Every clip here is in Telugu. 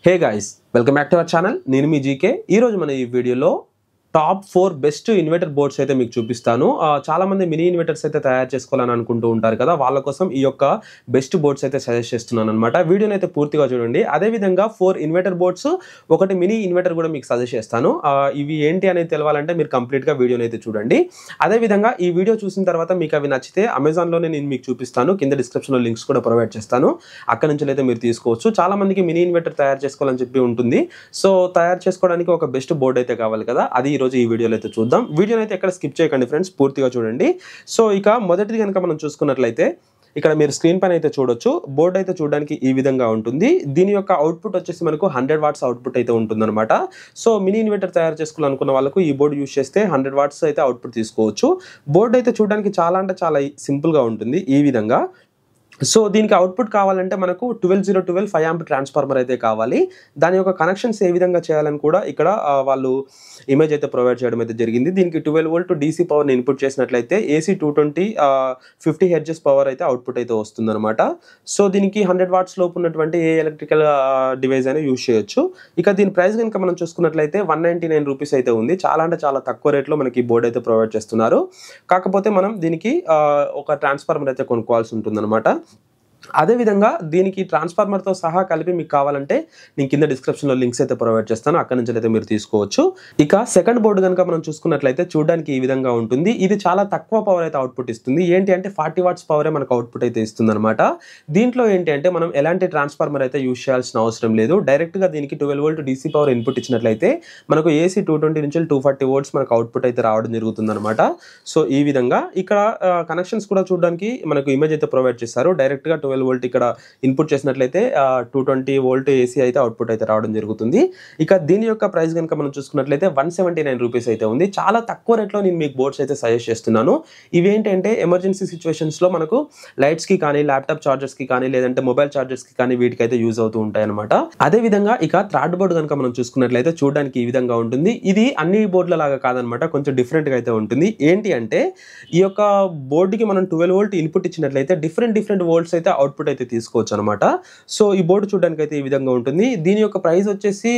Hey guys, welcome back to our channel. నేను మీ జీకే. ఈ రోజు మన ఈ వీడియోలో టాప్ 4 బెస్ట్ ఇన్వర్టర్ బోర్డ్స్ అయితే మీకు చూపిస్తాను. చాలా మంది మినీ ఇన్వర్టర్స్ అయితే తయారు చేసుకోవాలని అనుకుంటూ ఉంటారు కదా, వాళ్ళ కోసం ఈ యొక్క బెస్ట్ బోర్డ్స్ అయితే సజెస్ట్ చేస్తున్నాను అన్నమాట. వీడియోని అయితే పూర్తిగా చూడండి. అదే విధంగా 4 ఇన్వర్టర్ బోర్డ్స్, ఒకటి మినీ ఇన్వర్టర్ కూడా మీకు సజెస్ట్ చేస్తాను. ఇవి ఏంటి అనేది తెలవాలంటే మీరు కంప్లీట్ గా వీడియోని అయితే చూడండి. అదే విధంగా ఈ వీడియో చూసిన తర్వాత మీకు అవి నచ్చితే అమెజాన్ లోనే నేను మీకు చూపిస్తాను. కింద డిస్క్రిప్షన్ లో లింక్స్ కూడా ప్రొవైడ్ చేస్తాను. అక్కడ నుంచి అయితే మీరు తీసుకోవచ్చు. చాలా మందికి మినీ ఇన్వర్టర్ తయారు చేసుకోవాలని చెప్పి ఉంటుంది. సో తయారు చేసుకోవడానికి ఒక బెస్ట్ బోర్డ్ అయితే కావాలి కదా, అది ఈ రోజు ఈ వీడియోలో అయితే చూద్దాం. వీడియోని అయితే ఎక్కడ స్కిప్ చేయకండి ఫ్రెండ్స్, పూర్తిగా చూడండి. సో ఇక మొదటిది కనుక మనం చూసుకున్నట్లయితే ఇక్కడ మీరు స్క్రీన్ పైన అయితే చూడొచ్చు. బోర్డ్ అయితే చూడడానికి ఈ విధంగా ఉంటుంది. దీని యొక్క అవుట్పుట్ వచ్చేసి మనకు 100 వాట్స్ అవుట్పుట్ అయితే ఉంటుందన్నమాట. సో మినీ ఇన్వర్టర్ తయారు చేసుకోవాలనుకున్న వాళ్ళకు ఈ బోర్డు యూస్ చేస్తే 100 వాట్స్ అయితే అవుట్పుట్ తీసుకోవచ్చు. బోర్డు అయితే చూడడానికి చాలా అంటే చాలా సింపుల్ గా ఉంటుంది ఈ విధంగా. సో దీనికి అవుట్పుట్ కావాలంటే మనకు 12012 5 ఆంప్ ట్రాన్స్ఫార్మర్ అయితే కావాలి. దాని యొక్క కనెక్షన్స్ ఏ విధంగా చేయాలని కూడా ఇక్కడ వాళ్ళు ఇమేజ్ అయితే ప్రొవైడ్ చేయడం అయితే జరిగింది. దీనికి 12 వోల్ట్ డీసీ పవర్ ని ఇన్పుట్ చేసినట్లయితే ఏసీ 220 50 హెర్ట్జ్ పవర్ అయితే అవుట్పుట్ అయితే వస్తుందన్నమాట. సో దీనికి 100 వాట్స్ లోపు ఉన్నటువంటి ఏ ఎలక్ట్రికల్ డివైస్ అయినా యూజ్ చేయొచ్చు. ఇక దీని ప్రైస్ కనుక మనం చూసుకున్నట్లయితే 199 రూపీస్ అయితే ఉంది. చాలా అంటే చాలా తక్కువ రేట్లో మనకి ఈ బోర్డ్ అయితే ప్రొవైడ్ చేస్తున్నారు. కాకపోతే మనం దీనికి ఒక ట్రాన్స్ఫార్మర్ అయితే కొనుక్కోవాల్సి ఉంటుందన్నమాట. అదే విధంగా దీనికి ట్రాన్స్ఫార్మర్తో సహా కలిపి మీకు కావాలంటే నేను కింద డిస్క్రిప్షన్లో లింక్స్ అయితే ప్రొవైడ్ చేస్తాను, అక్కడ నుంచి అయితే మీరు తీసుకోవచ్చు. ఇక సెకండ్ బోర్డు కనుక మనం చూసుకున్నట్లయితే చూడడానికి ఈ విధంగా ఉంటుంది. ఇది చాలా తక్కువ పవర్ అయితే అవుట్పుట్ ఇస్తుంది. ఏంటి అంటే 40 వాట్స్ పవరే మనకు అవుట్పుట్ అయితే ఇస్తుంది అనమాట. దీంట్లో ఏంటి అంటే మనం ఎలాంటి ట్రాన్స్ఫార్మర్ అయితే యూజ్ చేయాల్సిన అవసరం లేదు. డైరెక్ట్గా దీనికి 12 వోల్ట్ డీసీ పవర్ ఇన్పుట్ ఇచ్చినట్లయితే మనకు ఏసీ 220 నుంచి 240 వోల్ట్స్ మనకు అవుట్పుట్ అయితే రావడం జరుగుతుంది అనమాట. సో ఈ విధంగా ఇక్కడ కనెక్షన్స్ కూడా చూడడానికి మనకు ఇమేజ్ అయితే ప్రొవైడ్ చేస్తారు. డైరెక్ట్గా 12 వోల్ట్ ఇక్కడ ఇన్పుట్ చేసినట్లయితే 220 వోల్ట్ ఏసీ అయితే అవుట్పుట్ అయితే రావడం జరుగుతుంది. ఇక దీని యొక్క ప్రైస్ కనుక మనం చూసుకున్నట్లయితే 179 రూపీస్ అయితే ఉంది. చాలా తక్కువ రేట్లో నేను మీకు బోర్డ్స్ అయితే సజెస్ట్ చేస్తున్నాను. ఇవేంటంటే ఎమర్జెన్సీ సిచ్యువేషన్స్ లో మనకు లైట్స్ కి కానీ, ల్యాప్టాప్ చార్జర్స్ కి కానీ, లేదంటే మొబైల్ చార్జర్స్ కి కానీ వీటికైతే యూజ్ అవుతూ ఉంటాయి అనమాట. అదే విధంగా ఇక థర్డ్ బోర్డు కనుక మనం చూసుకున్నట్లయితే చూడడానికి ఈ విధంగా ఉంటుంది. ఇది అన్ని బోర్డుల లాగా కాదనమాట, కొంచెం డిఫరెంట్ గా అయితే ఉంటుంది. ఏంటి అంటే ఈ యొక్క బోర్డుకి మనం 12 వోల్ట్ ఇన్పుట్ ఇచ్చినట్లయితే డిఫరెంట్ వోల్ట్స్ అయితే అవుట్పుట్ అయితే తీసుకోవచ్చు అనమాట. సో ఈ బోర్డు చూడడానికి అయితే ఈ విధంగా ఉంటుంది. దీని యొక్క ప్రైస్ వచ్చేసి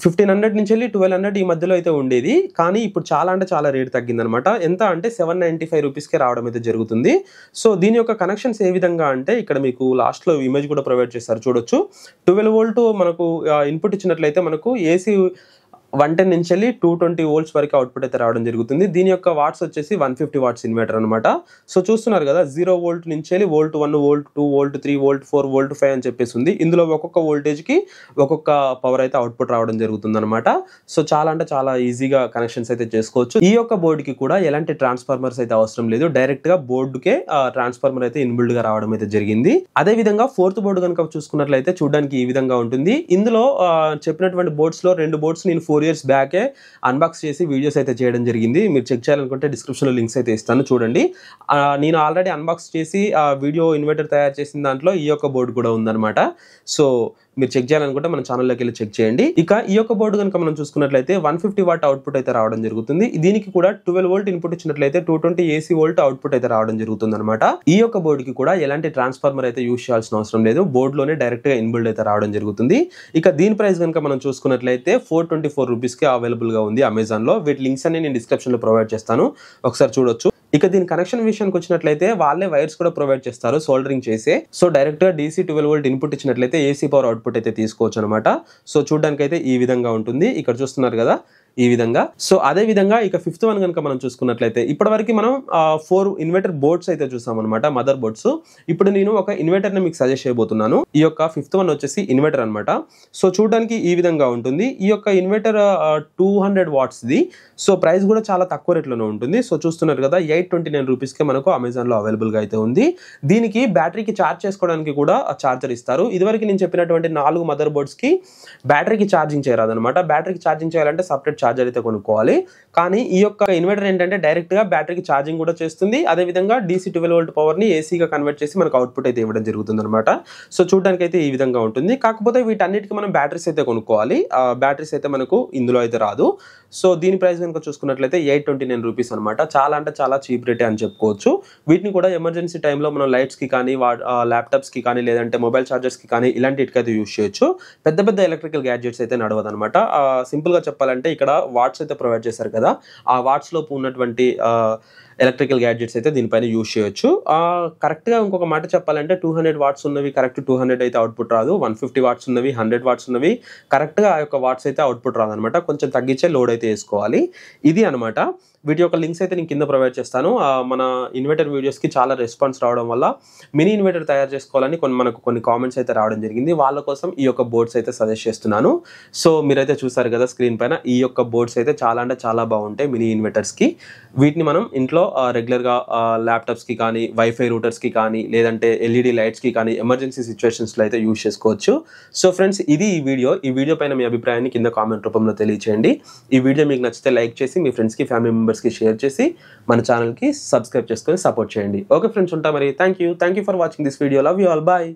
1500 నుంచి 1200 ఈ మధ్యలో అయితే ఉండేది. కానీ ఇప్పుడు చాలా అంటే చాలా రేట్ తగ్గిందనమాట. ఎంత అంటే 795 రూపీస్కే రావడం అయితే జరుగుతుంది. సో దీని యొక్క కనెక్షన్స్ ఏ విధంగా అంటే ఇక్కడ మీకు లాస్ట్లో ఇమేజ్ కూడా ప్రొవైడ్ చేస్తారు, చూడొచ్చు. 12 వోల్ట్ మనకు ఇన్పుట్ ఇచ్చినట్లయితే మనకు ఏసీ 110 నుంచి 220 వోల్ట్స్ వరకు అవుట్పుట్ అయితే రావడం జరుగుతుంది. దీని యొక్క వాట్స్ వచ్చేసి 150 వాట్స్ ఇన్వర్టర్ అనమాట. సో చూస్తున్నారు కదా, 0 వోల్ట్ నుంచి volt 1, volt 2, volt 3, volt 4, volt 5 అని చెప్పేసి ఉంది. ఇందులో ఒక్కొక్క వోల్టేజ్ కి ఒక్కొక్క పవర్ అయితే అవుట్పుట్ రావడం జరుగుతుంది అనమాట. సో చాలా అంటే చాలా ఈజీగా కనెక్షన్స్ అయితే చేసుకోవచ్చు. ఈ యొక్క బోర్డుకి కూడా ఎలాంటి ట్రాన్స్ఫార్మర్స్ అయితే అవసరం లేదు. డైరెక్ట్ గా బోర్డుకే ట్రాన్స్ఫార్మర్ అయితే ఇన్బిల్డ్ గా రావడం అయితే జరిగింది. అదే విధంగా ఫోర్త్ బోర్డు కనుక చూసుకున్నట్లయితే చూడడానికి ఈ విధంగా ఉంటుంది. ఇందులో చెప్పినటువంటి బోర్డ్స్ లో 2 బోర్డ్స్ నేను 4 ఇయర్స్ బ్యాకే అన్బాక్స్ చేసి వీడియోస్ అయితే చేయడం జరిగింది. మీరు చెక్ చేయాలనుకుంటే డిస్క్రిప్షన్ లో లింక్స్ అయితే ఇస్తాను, చూడండి. నేను ఆల్రెడీ అన్బాక్స్ చేసి వీడియో ఇన్వర్టర్ తయారు చేసిన దాంట్లో ఈ యొక్క బోర్డు కూడా ఉందన్నమాట. సో మీరు చెక్ చేయాలనుకుంటే మన ఛానల్లోకి వెళ్ళి చెక్ చేయండి. ఇక ఈ యొక్క బోర్డు కనుక మనం చూసుకున్నట్లయితే 150 వాట్ అవుట్పుట్ అయితే రావడం జరుగుతుంది. దీనికి కూడా 12 వోల్ట్ ఇన్పుట్ ఇచ్చినట్లయితే 220 ఏసీ వోల్ట్ అవుట్పుట్ అయితే రావడం జరుగుతుంది అనమాట. ఈ యొక్క బోర్డుకి కూడా ఎలాంటి ట్రాన్స్ఫార్మర్ అయితే యూజ్ చేయాల్సిన అవసరం లేదు. బోర్డులోనే డైరెక్ట్ గా ఇన్బిల్డ్ అయితే రావడం జరుగుతుంది. ఇక దీని ప్రైస్ కనుక మనం చూసుకున్నట్లయితే 424 రూపీస్ కి అవైలబుల్ గా ఉంది అమెజాన్ లో. వీటి లింక్స్ అన్ని నేను డిస్క్రిప్షన్ లో ప్రొవైడ్ చేస్తాను, ఒకసారి చూడొచ్చు. ఇక దీని కనెక్షన్ విషయానికి వచ్చినట్లయితే వాళ్ళే వైర్స్ కూడా ప్రొవైడ్ చేస్తారు సోల్డరింగ్ చేసి. సో డైరెక్ట్ గా డీసీ 12 వోల్ట్ ఇన్పుట్ ఇచ్చినట్లయితే ఏసీ పవర్ అవుట్పుట్ అయితే తీసుకోవచ్చు అనమాట. సో చూడడానికి అయితే ఈ విధంగా ఉంటుంది. ఇక్కడ చూస్తున్నారు కదా ఈ విధంగా. సో అదే విధంగా ఇక ఫిఫ్త్ వన్ కనుక మనం చూసుకున్నట్లయితే ఇప్పటి వరకు మనం 4 ఇన్వర్టర్ బోర్డ్స్ అయితే చూసాం అనమాట, మదర్ బోర్డ్స్. ఇప్పుడు నేను ఒక ఇన్వర్టర్ ని మీకు సజెస్ట్ చేయబోతున్నాను. ఈ యొక్క ఫిఫ్త్ వన్ వచ్చేసి ఇన్వర్టర్ అనమాట. సో చూడడానికి ఈ విధంగా ఉంటుంది. ఈ యొక్క inverter 200 what's the. So price కూడా చాలా తక్కువ రేట్లోనే ఉంటుంది. సో చూస్తున్నారు కదా, 829 రూపీస్ కి మనకు అమెజాన్ లో అవైలబుల్ గా అయితే ఉంది. దీనికి బ్యాటరీకి ఛార్జ్ చేసుకోవడానికి కూడా ఛార్జర్ ఇస్తారు. ఇదివరకు నేను చెప్పినటువంటి 4 మదర్ బోర్డ్స్ కి బ్యాటరీకి ఛార్జింగ్ చేయరాదనమాట. బ్యాటరీకి ఛార్జింగ్ చేయాలంటే సపరేట్ ఛార్జర్ అయితే కొనుక్కోవాలి. కానీ ఈ యొక్క ఇన్వర్టర్ ఏంటంటే డైరెక్ట్గా బ్యాటరీకి ఛార్జింగ్ కూడా చేస్తుంది, అదేవిధంగా DC 12 వోల్ట్ పవర్ని ఏసీగా కన్వర్ట్ చేసి మనకు అవుట్పుట్ అయితే ఇవ్వడం జరుగుతుంది అనమాట. సో చూడడానికి అయితే ఈ విధంగా ఉంటుంది. కాకపోతే వీటన్నిటికీ మనం బ్యాటరీస్ అయితే కొనుక్కోవాలి. బ్యాటరీస్ అయితే మనకు ఇందులో అయితే రాదు. సో దీని ప్రైస్ కనుక చూసుకున్నట్లయితే 829 రూపీస్ అనమాట. చాలా అంటే చాలా చీప్ రేటే అని చెప్పుకోవచ్చు. వీటిని కూడా ఎమర్జెన్సీ టైంలో మనం లైట్స్కి కానీ ల్యాప్టాప్స్కి కానీ లేదంటే మొబైల్ ఛార్జర్స్కి కానీ ఇలాంటికి అయితే యూజ్ చేయొచ్చు. పెద్ద పెద్ద ఎలక్ట్రికల్ గ్యాడ్జెట్స్ అయితే నడవదు అనమాట. సింపుల్గా చెప్పాలంటే ఇక్కడ వాట్స్ అయితే ప్రొవైడ్ చేశారు కదా, ఆ వాట్స్లోపు ఉన్నటువంటి ఎలక్ట్రికల్ గ్యాడ్జెట్స్ అయితే దీనిపైన యూజ్ చేయొచ్చు. కరెక్ట్గా ఇంకొక మాట చెప్పాలంటే 200 వాట్స్ ఉన్నవి కరెక్ట్ 200 అయితే అవుట్పుట్ రాదు. 150 వాట్స్ ఉన్నవి, 100 వాట్స్ ఉన్నవి కరెక్ట్గా ఆ యొక్క వాట్స్ అయితే అవుట్పుట్ రాదనమాట. కొంచెం తగ్గించే లోడ్ అయితే వేసుకోవాలి. ఇది అనమాట. వీటి యొక్క లింక్స్ అయితే నేను కింద ప్రొవైడ్ చేస్తాను. మన ఇన్వర్టర్ వీడియోస్కి చాలా రెస్పాన్స్ రావడం వల్ల మినీ ఇన్వర్టర్ తయారు చేసుకోవాలని మనకు కొన్ని కామెంట్స్ అయితే రావడం జరిగింది. వాళ్ళ కోసం ఈ యొక్క బోర్డ్స్ అయితే సజెస్ట్ చేస్తున్నాను. సో మీరైతే చూసారు కదా స్క్రీన్ పైన, ఈ యొక్క బోర్డ్స్ అయితే చాలా అంటే చాలా బాగుంటాయి మినీ ఇన్వర్టర్స్కి. వీటిని మనం ఇంట్లో రెగ్యులర్గా ల్యాప్టాప్స్కి కానీ, వైఫై రూటర్స్కి కానీ, లేదంటే LED లైట్స్కి కానీ ఎమర్జెన్సీ సిచ్యువేషన్స్లో అయితే యూజ్ చేసుకోవచ్చు. సో ఫ్రెండ్స్, ఇది ఈ వీడియో పైన మీ అభిప్రాయాన్ని కింద కామెంట్ రూపంలో తెలియచేయండి. ఈ వీడియో మీకు నచ్చితే లైక్ చేసి మీ ఫ్రెండ్స్కి, ఫ్యామిలీ మెంబర్స్కి షేర్ చేసి మన ఛానల్కి సబ్స్క్రైబ్ చేసుకొని సపోర్ట్ చేయండి. ఓకే ఫ్రెండ్స్, ఉంటా మరి. Thank you for watching this video. Love you all. Bye.